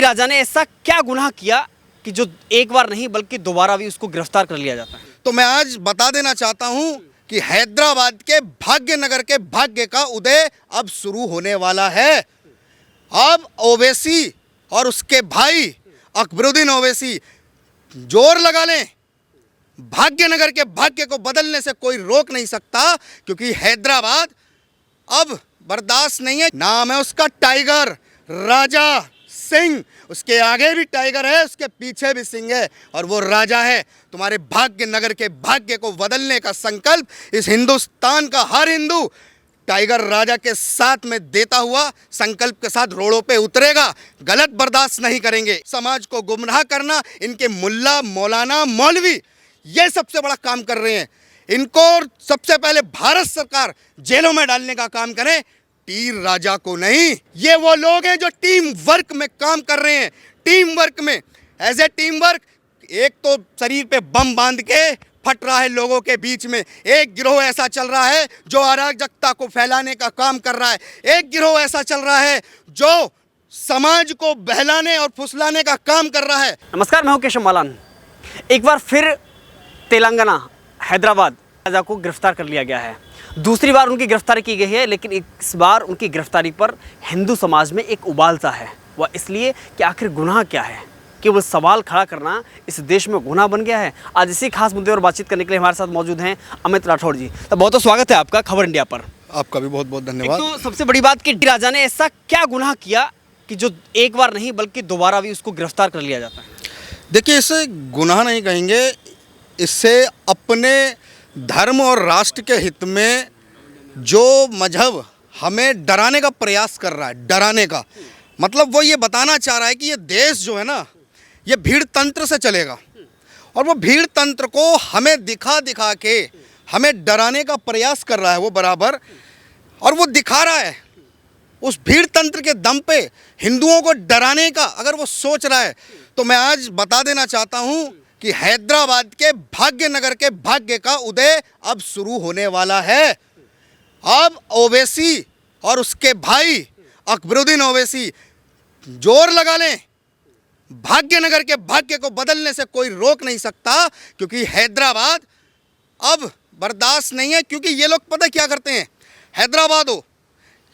राजा ने ऐसा क्या गुनाह किया कि जो एक बार नहीं बल्कि दोबारा भी उसको गिरफ्तार कर लिया जाता है। तो मैं आज बता देना चाहता हूं कि हैदराबाद के भाग्यनगर के भाग्य का उदय अब शुरू होने वाला है। अब ओवैसी और उसके भाई अकबरुद्दीन ओवैसी जोर लगा लें, भाग्यनगर के भाग्य को बदलने से कोई रोक नहीं सकता, क्योंकि हैदराबाद अब बर्दाश्त नहीं है। नाम है उसका टाइगर राजा सिंह। उसके आगे भी टाइगर है, उसके पीछे भी सिंह है, और वो राजा है। तुम्हारे भाग्यनगर के भाग्य को बदलने का संकल्प इस हिंदुस्तान का हर हिंदू टाइगर राजा के साथ में देता हुआ संकल्प के साथ रोडों पे उतरेगा। गलत बर्दाश्त नहीं करेंगे। समाज को गुमराह करना इनके मुल्ला मौलाना मौलवी ये सबसे बड़ा काम कर रहे हैं। इनको सबसे पहले भारत सरकार जेलों में डालने का काम करे, तीर राजा को नहीं। ये वो लोग हैं जो टीम वर्क में काम कर रहे हैं। टीम वर्क में एज ए टीम वर्क, एक तो शरीर पे बम बांध के फट रहा है लोगों के बीच में, एक गिरोह ऐसा चल रहा है जो अराजकता को फैलाने का काम कर रहा है, एक गिरोह ऐसा चल रहा है जो समाज को बहलाने और फुसलाने का काम कर रहा है। नमस्कार, मैं हूं केशव मालान। एक बार फिर तेलंगाना हैदराबाद राजा को गिरफ्तार कर लिया गया है। दूसरी बार उनकी गिरफ्तारी की गई है, लेकिन इस बार उनकी गिरफ्तारी पर हिंदू समाज में एक उबाल सा है। वह इसलिए कि आखिर गुनाह क्या है, कि वो सवाल खड़ा करना इस देश में गुनाह बन गया है। आज इसी खास मुद्दे पर बातचीत करने के लिए हमारे साथ मौजूद हैं अमित राठौड़ जी। तो बहुत बहुत स्वागत है आपका खबर इंडिया पर। आपका भी बहुत बहुत धन्यवाद। तो सबसे बड़ी बात कि राजा ने ऐसा क्या गुनाह किया कि जो एक बार नहीं बल्कि दोबारा भी उसको गिरफ्तार कर लिया जाता है। देखिए, इसे गुनाह नहीं कहेंगे, इससे अपने धर्म और राष्ट्र के हित में जो मजहब हमें डराने का प्रयास कर रहा है, डराने का मतलब वो ये बताना चाह रहा है कि ये देश जो है ना, ये भीड़ तंत्र से चलेगा, और वो भीड़ तंत्र को हमें दिखा दिखा के हमें डराने का प्रयास कर रहा है वो बराबर, और वो दिखा रहा है उस भीड़ तंत्र के दम पे हिंदुओं को डराने का अगर वो सोच रहा है। तो मैं आज बता देना चाहता हूँ कि हैदराबाद के भाग्यनगर के भाग्य का उदय अब शुरू होने वाला है। अब ओवैसी और उसके भाई अकबरुद्दीन ओवैसी जोर लगा लें, भाग्यनगर के भाग्य को बदलने से कोई रोक नहीं सकता, क्योंकि हैदराबाद अब बर्दाश्त नहीं है। क्योंकि ये लोग पता क्या करते हैं, हैदराबाद हो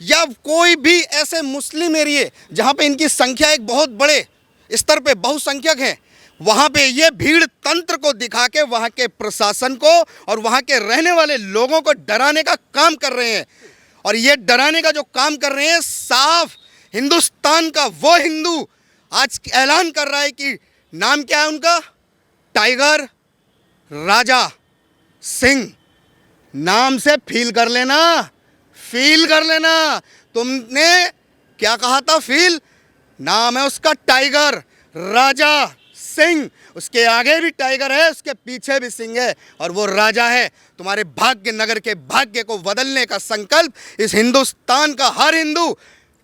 या कोई भी ऐसे मुस्लिम एरिया जहाँ पे इनकी संख्या एक बहुत बड़े स्तर पे बहुसंख्यक है, वहाँ पे ये भीड़ तंत्र को दिखा के वहाँ के प्रशासन को और वहाँ के रहने वाले लोगों को डराने का काम कर रहे हैं। और ये डराने का जो काम कर रहे हैं, साफ हिंदुस्तान का वो हिंदू आज ऐलान कर रहा है कि नाम क्या है उनका, टाइगर राजा सिंह। नाम से फील कर लेना, फील कर लेना। तुमने क्या कहा था, फील। नाम है उसका टाइगर राजा सिंह। उसके आगे भी टाइगर है, उसके पीछे भी सिंह है, और वो राजा है। तुम्हारे भाग्यनगर के भाग्य को बदलने का संकल्प इस हिंदुस्तान का हर हिंदू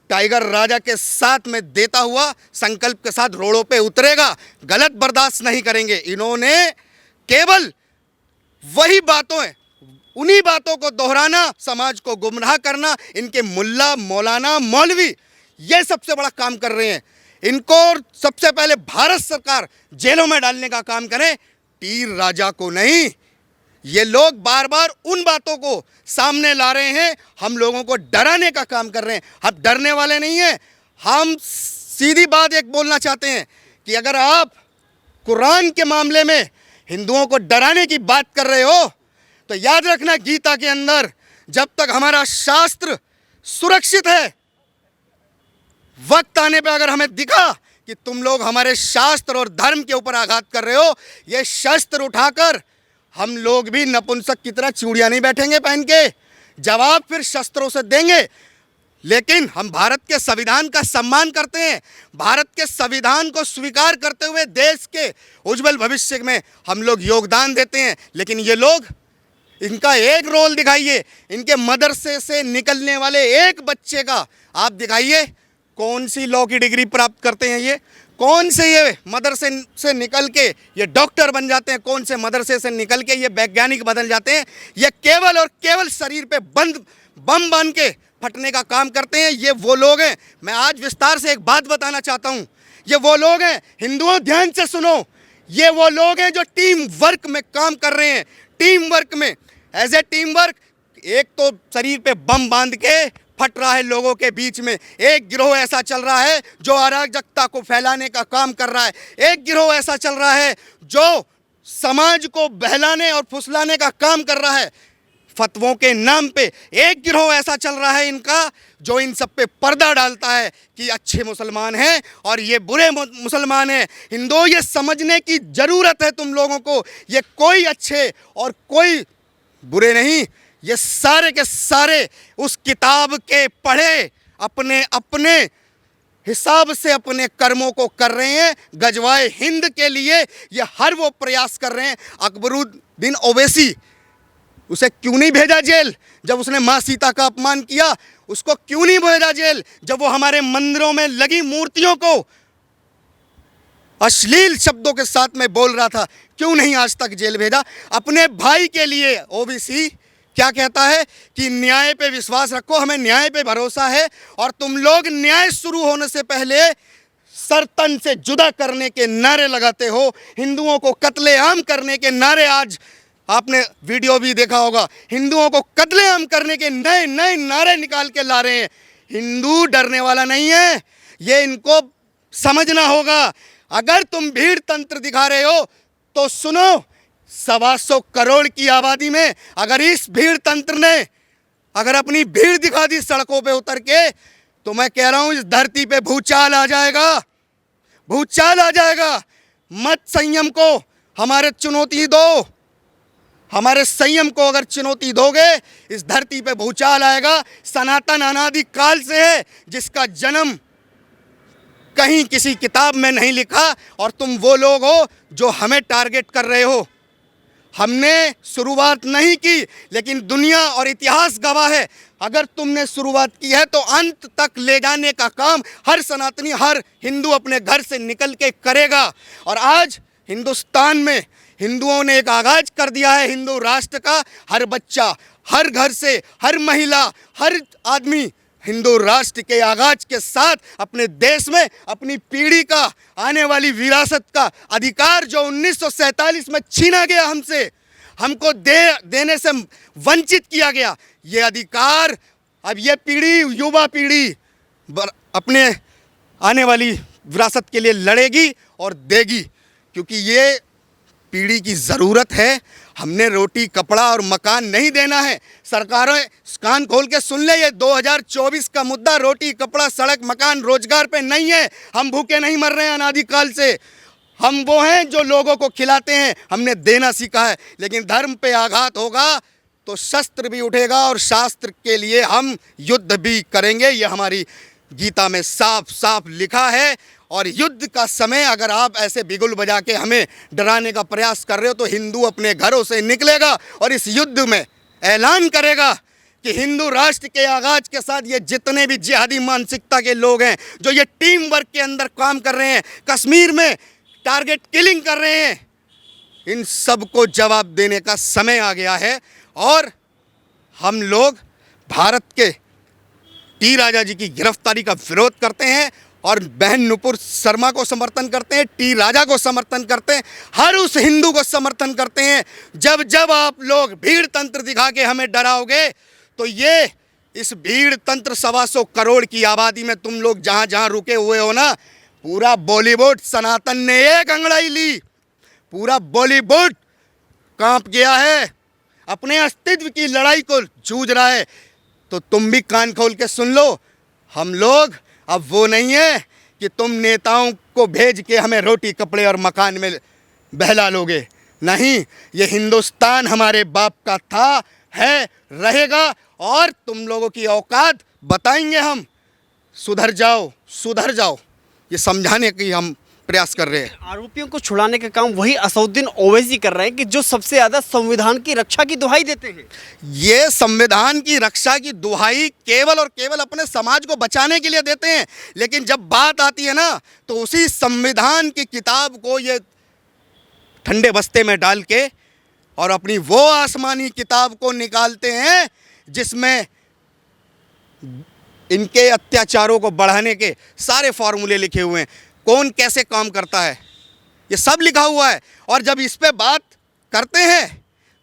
टाइगर राजा के साथ में देता हुआ संकल्प के साथ रोडों पे उतरेगा। गलत बर्दाश्त नहीं करेंगे। इन्होंने केवल वही बातों है, उन्हीं बातों को दोहराना, समाज को गुमराह करना, इनके मुल्ला मौलाना मौलवी ये सबसे बड़ा काम कर रहे हैं। इनको सबसे पहले भारत सरकार जेलों में डालने का काम करे, तीर राजा को नहीं। ये लोग बार बार उन बातों को सामने ला रहे हैं, हम लोगों को डराने का काम कर रहे हैं। हम डरने वाले नहीं हैं। हम सीधी बात एक बोलना चाहते हैं कि अगर आप कुरान के मामले में हिंदुओं को डराने की बात कर रहे हो, तो याद रखना गीता के अंदर जब तक हमारा शास्त्र सुरक्षित है, वक्त आने पे अगर हमें दिखा कि तुम लोग हमारे शास्त्र और धर्म के ऊपर आघात कर रहे हो, ये शस्त्र उठाकर हम लोग भी नपुंसक की तरह चूड़ियां नहीं बैठेंगे पहन के, जवाब फिर शस्त्रों से देंगे। लेकिन हम भारत के संविधान का सम्मान करते हैं, भारत के संविधान को स्वीकार करते हुए देश के उज्जवल भविष्य में हम लोग योगदान देते हैं। लेकिन ये लोग, इनका एक रोल दिखाइए, इनके मदरसे से निकलने वाले एक बच्चे का आप दिखाइए, कौन सी लॉ की डिग्री प्राप्त करते हैं ये, कौन से ये मदरसे से निकल के ये डॉक्टर बन जाते हैं, कौन से मदरसे से निकल के ये वैज्ञानिक बदल जाते हैं। ये केवल और केवल शरीर पे बम बांध के फटने का काम करते हैं। ये वो लोग हैं। मैं आज विस्तार से एक बात बताना चाहता हूँ ये वो लोग हैं, हिंदुओं ध्यान से सुनो, ये वो लोग हैं जो टीम वर्क में काम कर रहे हैं। टीम वर्क में, एज ए टीम वर्क, एक तो शरीर पे बम बांध के फट रहा है लोगों के बीच में, एक गिरोह ऐसा चल रहा है जो अराजकता को फैलाने का काम कर रहा है, एक गिरोह ऐसा चल रहा है जो समाज को बहलाने और फुसलाने का काम कर रहा है फतवों के नाम पे, एक गिरोह ऐसा चल रहा है इनका जो इन सब पे पर्दा डालता है कि अच्छे मुसलमान हैं और ये बुरे मुसलमान हैं। हिंदुओं, ये समझने की ज़रूरत है तुम लोगों को, ये कोई अच्छे और कोई बुरे नहीं, ये सारे के सारे उस किताब के पढ़े अपने अपने हिसाब से अपने कर्मों को कर रहे हैं। गजवाए हिंद के लिए ये हर वो प्रयास कर रहे हैं। अकबरुद्दीन ओवैसी, उसे क्यों नहीं भेजा जेल जब उसने माँ सीता का अपमान किया? उसको क्यों नहीं भेजा जेल जब वो हमारे मंदिरों में लगी मूर्तियों को अश्लील शब्दों के साथ में बोल रहा था? क्यों नहीं आज तक जेल भेजा? अपने भाई के लिए ओबीसी क्या कहता है कि न्याय पे विश्वास रखो, हमें न्याय पे भरोसा है, और तुम लोग न्याय शुरू होने से पहले सर तन से जुदा करने के नारे लगाते हो, हिंदुओं को कत्लेआम करने के नारे। आज आपने वीडियो भी देखा होगा, हिंदुओं को कत्लेआम करने के नए नए नारे निकाल के ला रहे हैं। हिंदू डरने वाला नहीं है, ये इनको समझना होगा। अगर तुम भीड़ तंत्र दिखा रहे हो तो सुनो, 125 करोड़ की आबादी में अगर इस भीड़ तंत्र ने अगर अपनी भीड़ दिखा दी सड़कों पे उतर के, तो मैं कह रहा हूं इस धरती पे भूचाल आ जाएगा, भूचाल आ जाएगा। मत संयम को हमारे चुनौती दो, हमारे संयम को अगर चुनौती दोगे इस धरती पे भूचाल आएगा। सनातन अनादि काल से है, जिसका जन्म कहीं किसी किताब में नहीं लिखा, और तुम वो लोग हो जो हमें टारगेट कर रहे हो। हमने शुरुआत नहीं की, लेकिन दुनिया और इतिहास गवाह है, अगर तुमने शुरुआत की है तो अंत तक ले जाने का काम हर सनातनी, हर हिंदू अपने घर से निकल के करेगा। और आज हिंदुस्तान में हिंदुओं ने एक आगाज कर दिया है हिंदू राष्ट्र का। हर बच्चा, हर घर से, हर महिला, हर आदमी हिंदू राष्ट्र के आगाज के साथ अपने देश में अपनी पीढ़ी का आने वाली विरासत का अधिकार जो 1947 में छीना गया हमसे, हमको देने से वंचित किया गया, ये अधिकार अब ये पीढ़ी, युवा पीढ़ी अपने आने वाली विरासत के लिए लड़ेगी और देगी, क्योंकि ये पीढ़ी की ज़रूरत है। हमने रोटी, कपड़ा और मकान नहीं देना है। सरकारें कान खोल के सुन ले, ये 2024 का मुद्दा रोटी, कपड़ा, सड़क, मकान, रोजगार पे नहीं है। हम भूखे नहीं मर रहे हैं अनादिकाल से। हम वो हैं जो लोगों को खिलाते हैं, हमने देना सीखा है। लेकिन धर्म पे आघात होगा तो शस्त्र भी उठेगा और शास्त्र के लिए हम युद्ध भी करेंगे। ये हमारी गीता में साफ साफ लिखा है। और युद्ध का समय अगर आप ऐसे बिगुल बजा के हमें डराने का प्रयास कर रहे हो तो हिंदू अपने घरों से निकलेगा और इस युद्ध में ऐलान करेगा कि हिंदू राष्ट्र के आगाज के साथ ये जितने भी जिहादी मानसिकता के लोग हैं, जो ये टीम वर्क के अंदर काम कर रहे हैं, कश्मीर में टारगेट किलिंग कर रहे हैं, इन सब को जवाब देने का समय आ गया है। और हम लोग भारत के टी राजा जी की गिरफ्तारी का विरोध करते हैं और बहन नुपुर शर्मा को समर्थन करते हैं, टी राजा को समर्थन करते हैं, हर उस हिंदू को समर्थन करते हैं। जब जब आप लोग भीड़ तंत्र दिखा के हमें डराओगे तो ये इस भीड़ तंत्र 125 करोड़ की आबादी में तुम लोग जहाँ जहाँ रुके हुए हो ना, पूरा बॉलीवुड सनातन ने एक अंगड़ाई ली, पूरा बॉलीवुड कांप गया है, अपने अस्तित्व की लड़ाई को जूझ रहा है। तो तुम भी कान खोल के सुन लो, हम लोग अब वो नहीं है कि तुम नेताओं को भेज के हमें रोटी, कपड़े और मकान में बहला लोगे। नहीं, ये हिंदुस्तान हमारे बाप का था, है, रहेगा, और तुम लोगों की औकात बताएंगे हम। सुधर जाओ, सुधर जाओ, ये समझाने की हम प्रयास कर रहे हैं। आरोपियों को छुड़ाने का काम वही असदुद्दीन ओवैसी कर रहे हैं कि जो सबसे ज़्यादा संविधान की रक्षा की दुहाई देते हैं। ये संविधान की रक्षा की दुहाई केवल और केवल अपने समाज को बचाने के लिए देते हैं, लेकिन जब बात आती है ना तो उसी संविधान की किताब को ये ठंडे बस्ते में डाल के और अपनी वो आसमानी किताब को निकालते हैं जिसमें इनके अत्याचारों को बढ़ाने के सारे फॉर्मूले लिखे हुए हैं। कौन कैसे काम करता है, ये सब लिखा हुआ है। और जब इस पे बात करते हैं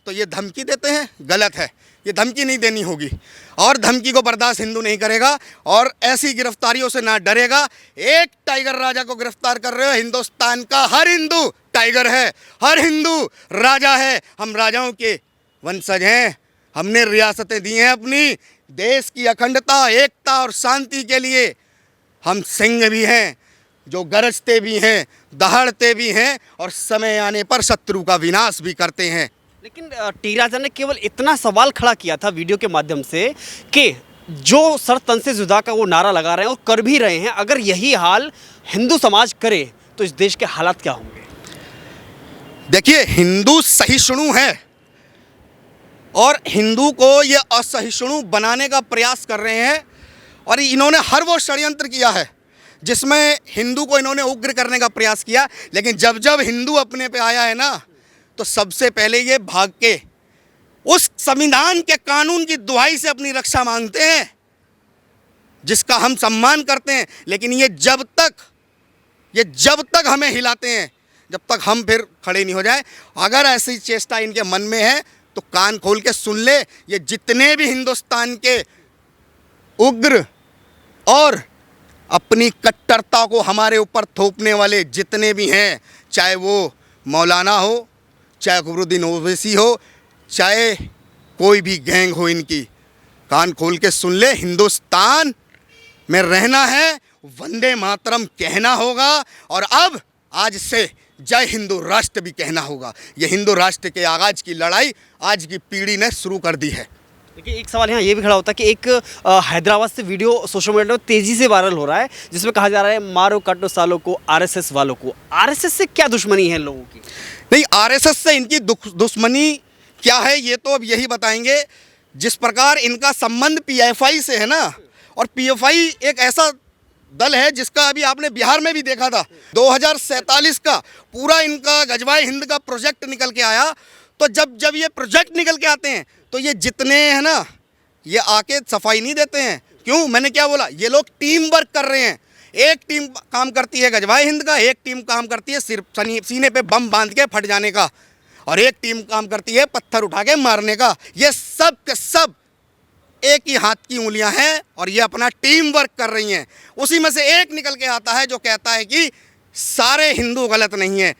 तो ये धमकी देते हैं, गलत है, ये धमकी नहीं देनी होगी और धमकी को बर्दाश्त हिंदू नहीं करेगा और ऐसी गिरफ्तारियों से ना डरेगा। एक टाइगर राजा को गिरफ्तार कर रहे हो, हिंदुस्तान का हर हिंदू टाइगर है, हर हिंदू राजा है। हम राजाओं के वंशज हैं, हमने रियासतें दी हैं अपनी देश की अखंडता, एकता और शांति के लिए। हम सिंह भी हैं जो गरजते भी हैं, दहाड़ते भी हैं और समय आने पर शत्रु का विनाश भी करते हैं। लेकिन टी राजा ने केवल इतना सवाल खड़ा किया था वीडियो के माध्यम से कि जो सर तन से जुदा का वो नारा लगा रहे हैं और कर भी रहे हैं, अगर यही हाल हिंदू समाज करे तो इस देश के हालात क्या होंगे? देखिए, हिंदू सहिष्णु है और हिंदू को ये असहिष्णु बनाने का प्रयास कर रहे हैं और इन्होंने हर वो षड्यंत्र किया है जिसमें हिंदू को इन्होंने उग्र करने का प्रयास किया। लेकिन जब जब हिंदू अपने पे आया है ना, तो सबसे पहले ये भाग के उस संविधान के कानून की दुहाई से अपनी रक्षा मांगते हैं जिसका हम सम्मान करते हैं। लेकिन ये जब तक हमें हिलाते हैं, जब तक हम फिर खड़े नहीं हो जाए। अगर ऐसी चेष्टा इनके मन में है तो कान खोल के सुन ले। ये जितने भी हिंदुस्तान के उग्र और अपनी कट्टरता को हमारे ऊपर थोपने वाले जितने भी हैं, चाहे वो मौलाना हो, चाहे अकबरुद्दीन ओवैसी हो, चाहे कोई भी गैंग हो, इनकी कान खोल के सुन ले। हिंदुस्तान में रहना है, वंदे मातरम कहना होगा और अब आज से जय हिंदू राष्ट्र भी कहना होगा। ये हिंदू राष्ट्र के आगाज की लड़ाई आज की पीढ़ी ने शुरू कर दी है। देखिए, एक सवाल यहाँ ये भी खड़ा होता है कि एक हैदराबाद से वीडियो सोशल मीडिया में तेज़ी से वायरल हो रहा है जिसमें कहा जा रहा है मारो काटो सालों को आरएसएस वालों को। आरएसएस से क्या दुश्मनी है लोगों की? नहीं, आरएसएस से इनकी दुश्मनी क्या है ये तो अब यही बताएंगे। जिस प्रकार इनका संबंध पीएफआई से है ना, और पीएफआई एक ऐसा दल है जिसका अभी आपने बिहार में भी देखा था 2047 का पूरा इनका गजवाए हिंद का प्रोजेक्ट निकल के आया। तो जब ये प्रोजेक्ट निकल के आते हैं तो ये जितने हैं ना, ये आके सफाई नहीं देते हैं। क्यों? मैंने क्या बोला? ये लोग टीम वर्क कर रहे हैं। एक टीम काम करती है गजवाए हिंद का, एक टीम काम करती है सिर्फ सीने पे बम बांध के फट जाने का, और एक टीम काम करती है पत्थर उठा के मारने का। ये सब के सब एक ही हाथ की उंगलियां हैं और ये अपना टीम वर्क कर रही हैं। उसी में से एक निकल के आता है जो कहता है कि सारे हिंदू गलत नहीं है।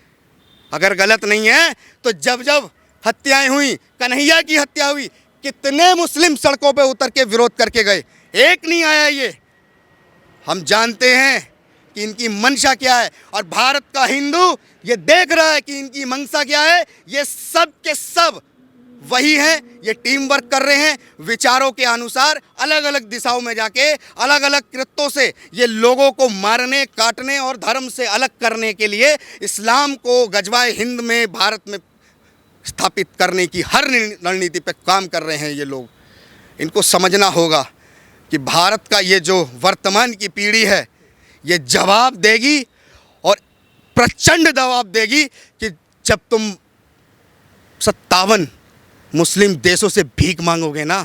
अगर गलत नहीं है तो जब जब हत्याएं हुई, कन्हैया की हत्या हुई, कितने मुस्लिम सड़कों पे उतर के विरोध करके गए, एक नहीं आया। ये हम जानते हैं कि इनकी मंशा क्या है और भारत का हिंदू ये देख रहा है कि इनकी मंशा क्या है। ये सब के सब वही हैं, ये टीम वर्क कर रहे हैं। विचारों के अनुसार अलग अलग दिशाओं में जाके अलग अलग कृत्यों से ये लोगों को मारने, काटने और धर्म से अलग करने के लिए इस्लाम को गजवाए हिंद में, भारत में स्थापित करने की हर रणनीति पे काम कर रहे हैं ये लोग। इनको समझना होगा कि भारत का ये जो वर्तमान की पीढ़ी है ये जवाब देगी और प्रचंड जवाब देगी कि जब तुम 57 मुस्लिम देशों से भीख मांगोगे ना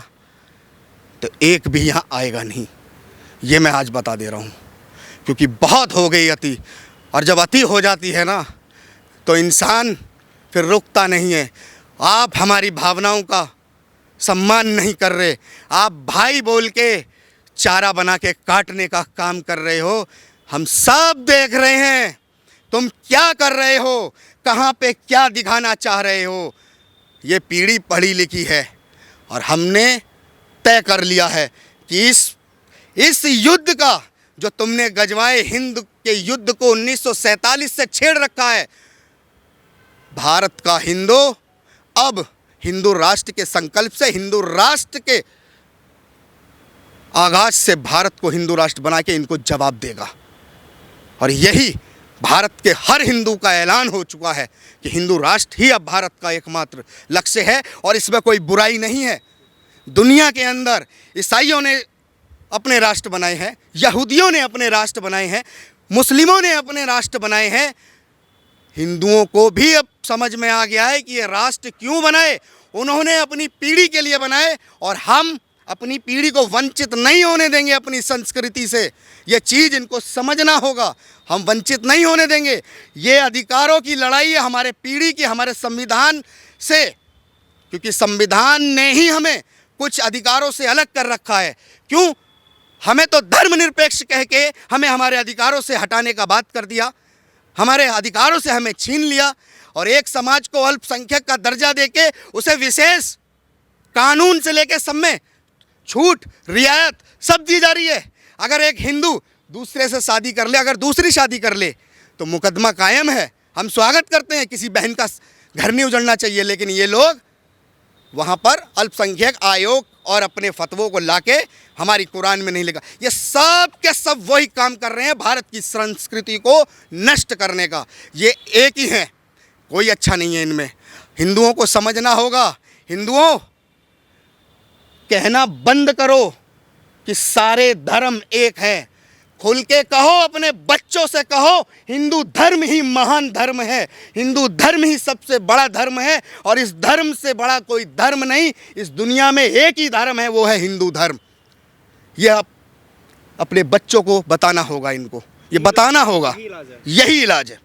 तो एक भी यहाँ आएगा नहीं। ये मैं आज बता दे रहा हूँ, क्योंकि बहुत हो गई अति, और जब अति हो जाती है ना तो इंसान फिर रुकता नहीं है। आप हमारी भावनाओं का सम्मान नहीं कर रहे, आप भाई बोल के चारा बना के काटने का काम कर रहे हो। हम सब देख रहे हैं तुम क्या कर रहे हो, कहाँ पे क्या दिखाना चाह रहे हो। ये पीढ़ी पढ़ी लिखी है और हमने तय कर लिया है कि इस युद्ध का जो तुमने गजवाए हिंद के युद्ध को 1947 से छेड़ रखा है, भारत का हिंदू अब हिंदू राष्ट्र के संकल्प से, हिंदू राष्ट्र के आगाज से भारत को हिंदू राष्ट्र बना के इनको जवाब देगा। और यही भारत के हर हिंदू का ऐलान हो चुका है कि हिंदू राष्ट्र ही अब भारत का एकमात्र लक्ष्य है और इसमें कोई बुराई नहीं है। दुनिया के अंदर ईसाइयों ने अपने राष्ट्र बनाए हैं, यहूदियों ने अपने राष्ट्र बनाए हैं, मुस्लिमों ने अपने राष्ट्र बनाए हैं। हिंदुओं को भी अब समझ में आ गया है कि ये राष्ट्र क्यों बनाए। उन्होंने अपनी पीढ़ी के लिए बनाए और हम अपनी पीढ़ी को वंचित नहीं होने देंगे अपनी संस्कृति से। ये चीज़ इनको समझना होगा, हम वंचित नहीं होने देंगे। ये अधिकारों की लड़ाई है हमारे पीढ़ी की, हमारे संविधान से, क्योंकि संविधान ने ही हमें कुछ अधिकारों से अलग कर रखा है। क्यों? हमें तो धर्मनिरपेक्ष कह के हमें हमारे अधिकारों से हटाने का बात कर दिया, हमारे अधिकारों से हमें छीन लिया, और एक समाज को अल्पसंख्यक का दर्जा देके उसे विशेष कानून से लेके सब में छूट रियायत सब दी जा रही है। अगर एक हिंदू दूसरे से शादी कर ले, अगर दूसरी शादी कर ले तो मुकदमा कायम है। हम स्वागत करते हैं, किसी बहन का घर नहीं उजड़ना चाहिए, लेकिन ये लोग वहाँ पर अल्पसंख्यक आयोग और अपने फतवों को लाके हमारी कुरान में नहीं लिखा। ये सब के सब वही काम कर रहे हैं भारत की संस्कृति को नष्ट करने का। ये एक ही है, कोई अच्छा नहीं है इनमें। हिंदुओं को समझना होगा, हिंदुओं कहना बंद करो कि सारे धर्म एक हैं। खुल के कहो, अपने बच्चों से कहो, हिंदू धर्म ही महान धर्म है, हिंदू धर्म ही सबसे बड़ा धर्म है, और इस धर्म से बड़ा कोई धर्म नहीं। इस दुनिया में एक ही धर्म है, वो है हिंदू धर्म। ये आप अपने बच्चों को बताना होगा, इनको ये बताना होगा, यही इलाज है।